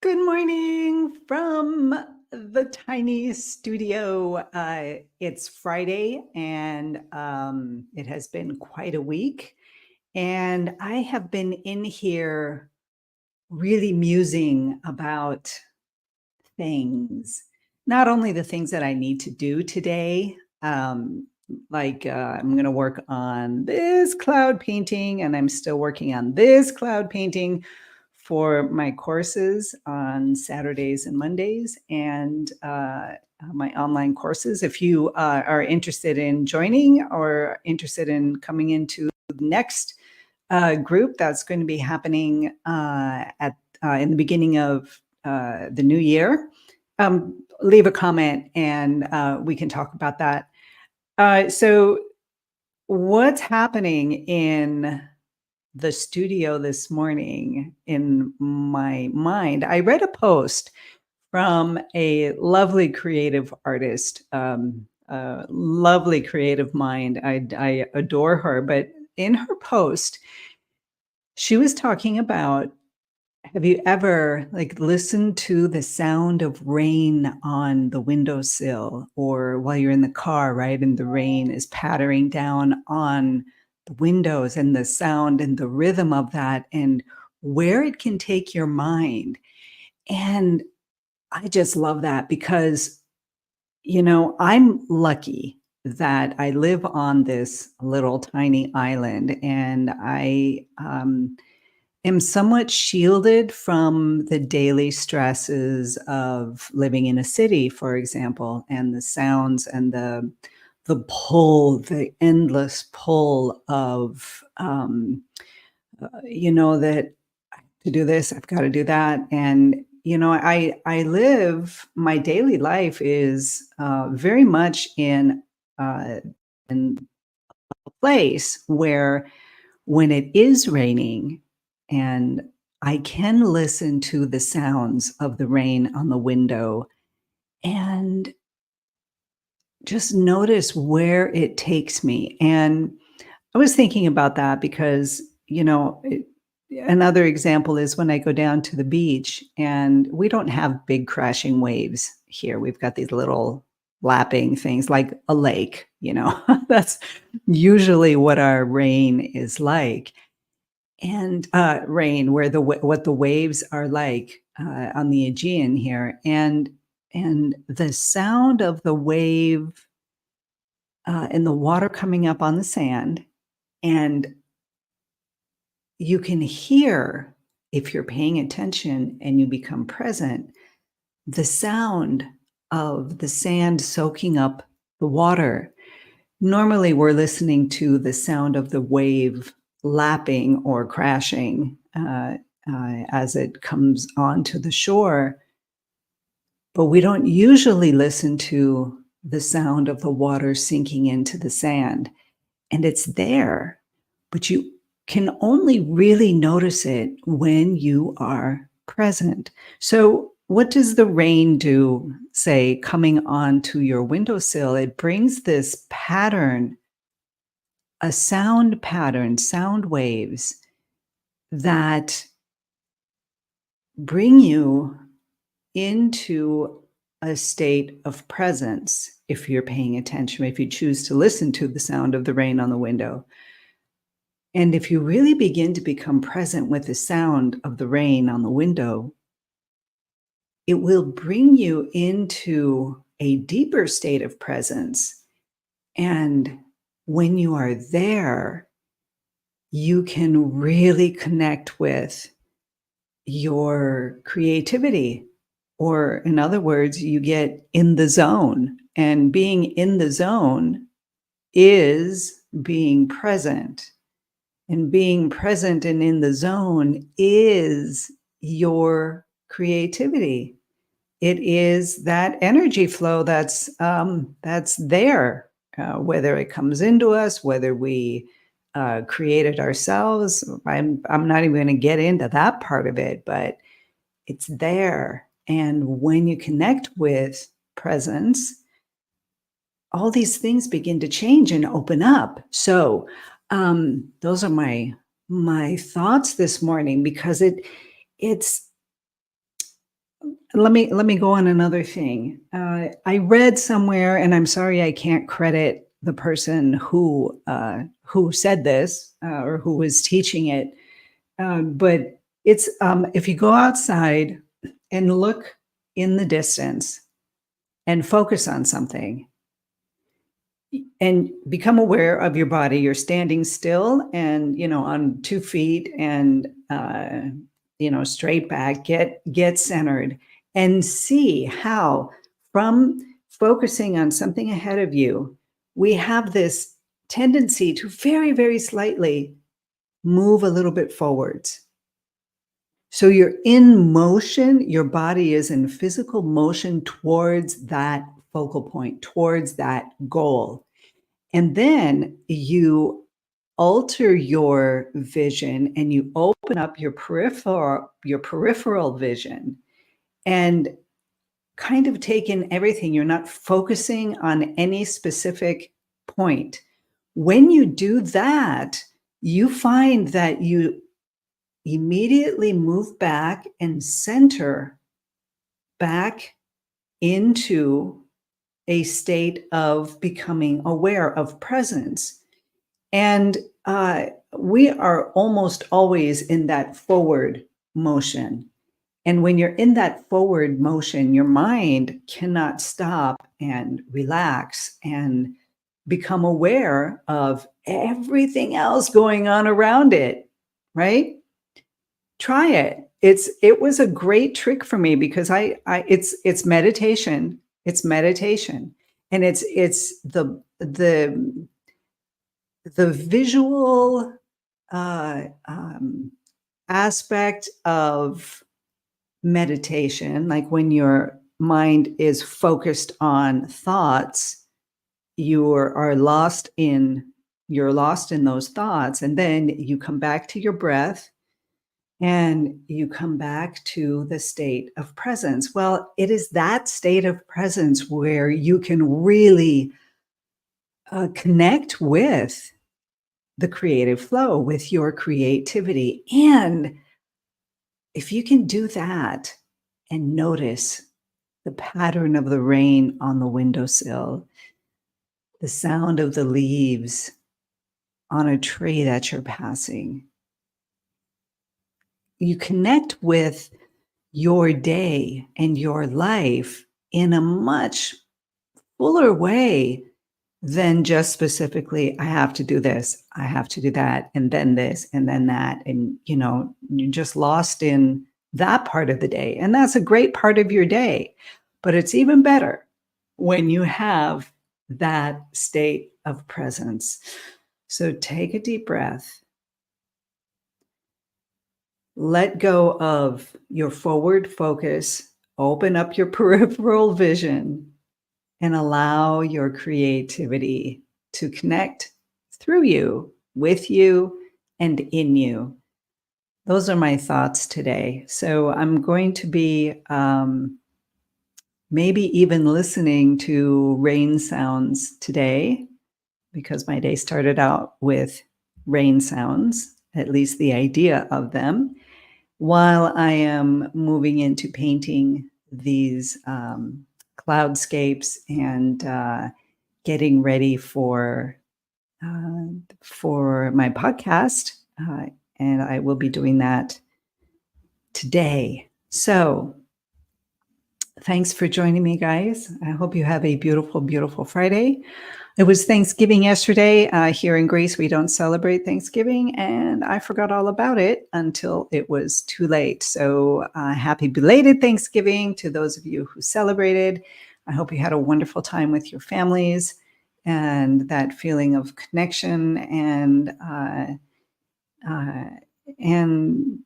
Good morning from the tiny studio. It's Friday and it has been quite a week. And I have been in here really musing about things, not only the things that I need to do today, I'm going to work on this cloud painting, and I'm still working on this cloud painting for my courses on Saturdays and Mondays and my online courses. If you are interested in joining or interested in coming into the next group that's going to be happening at in the beginning of the new year, leave a comment and we can talk about that. So what's happening in the studio this morning in my mind? I read a post from a lovely creative artist, lovely creative mind. I adore her, but in her post, she was talking about, have you ever listened to the sound of rain on the windowsill or while you're in the car, right? And the rain is pattering down on the windows and the sound and the rhythm of that and where it can take your mind. And I just love that because, I'm lucky that I live on this little tiny island and I am somewhat shielded from the daily stresses of living in a city, for example, and the sounds and the endless pull of that to do this, I've got to do that. And I live, my daily life is very much in a place where when it is raining and I can listen to the sounds of the rain on the window and just notice where it takes me. And I was thinking about that because, another example is when I go down to the beach and we don't have big crashing waves here. We've got these little lapping things like a lake, that's usually what our rain is like. And rain, where what the waves are like on the Aegean here, and the sound of the wave and the water coming up on the sand, and you can hear, if you're paying attention and you become present, the sound of the sand soaking up the water. Normally, we're listening to the sound of the wave lapping or crashing as it comes onto the shore, but we don't usually listen to the sound of the water sinking into the sand. And it's there, but you can only really notice it when you are present. So what does the rain do, say, coming onto your windowsill? It brings this pattern, a sound pattern, sound waves that bring you into a state of presence if you're paying attention, if you choose to listen to the sound of the rain on the window. And if you really begin to become present with the sound of the rain on the window, it will bring you into a deeper state of presence. And when you are there, you can really connect with your creativity. Or in other words, you get in the zone. And being in the zone is being present. And being present and in the zone is your creativity. It is that energy flow that's there, whether it comes into us, whether we create it ourselves. I'm not even going to get into that part of it, but it's there. And when you connect with presence, all these things begin to change and open up. So those are my thoughts this morning, because it's let me go on another thing. I read somewhere, and I'm sorry I can't credit the person who said this or who was teaching it, but it's if you go outside and look in the distance and focus on something and become aware of your body. You're standing still and, on 2 feet and, straight back, get centered and see how from focusing on something ahead of you, we have this tendency to very, very slightly move a little bit forwards. So you're in motion, your body is in physical motion towards that focal point, towards that goal. And then you alter your vision and you open up your peripheral vision and kind of take in everything. You're not focusing on any specific point. When you do that, you find that you immediately move back and center back into a state of becoming aware of presence. And we are almost always in that forward motion. And when you're in that forward motion, your mind cannot stop and relax and become aware of everything else going on around it, right? Try it. It was a great trick for me because it's meditation. It's meditation. And it's the visual aspect of meditation, like when your mind is focused on thoughts, you're lost in those thoughts, and then you come back to your breath and you come back to the state of presence. Well, it is that state of presence where you can really connect with the creative flow, with your creativity. And if you can do that and notice the pattern of the rain on the windowsill, the sound of the leaves on a tree that you're passing, you connect with your day and your life in a much fuller way than just specifically, I have to do this, I have to do that, and then this, and then that. And, you're just lost in that part of the day. And that's a great part of your day. But it's even better when you have that state of presence. So take a deep breath. Let go of your forward focus, open up your peripheral vision, and allow your creativity to connect through you, with you, and in you. Those are my thoughts today. So I'm going to be maybe even listening to rain sounds today because my day started out with rain sounds, at least the idea of them, while I am moving into painting these cloudscapes and getting ready for my podcast. And I will be doing that today. So thanks for joining me, guys. I hope you have a beautiful, beautiful Friday. It was Thanksgiving yesterday. Here in Greece, we don't celebrate Thanksgiving, and I forgot all about it until it was too late. So happy belated Thanksgiving to those of you who celebrated. I hope you had a wonderful time with your families and that feeling of connection and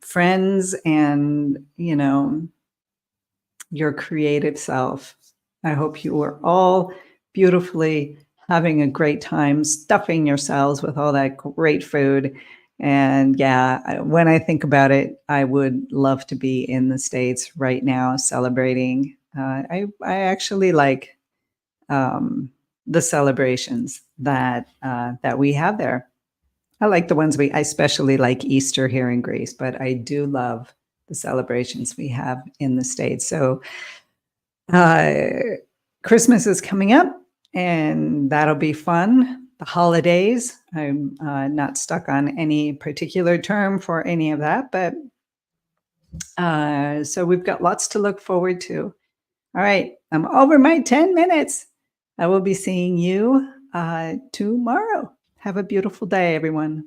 friends and, your creative self. I hope you are all beautifully having a great time, stuffing yourselves with all that great food. And yeah, when I think about it, I would love to be in the States right now celebrating. I actually like the celebrations that we have there. I like the ones I especially like Easter here in Greece, but I do love the celebrations we have in the States. So uh, Christmas is coming up, and that'll be fun. The holidays, I'm not stuck on any particular term for any of that, but so we've got lots to look forward to. All right, I'm over my 10 minutes. I will be seeing you tomorrow. Have a beautiful day, everyone.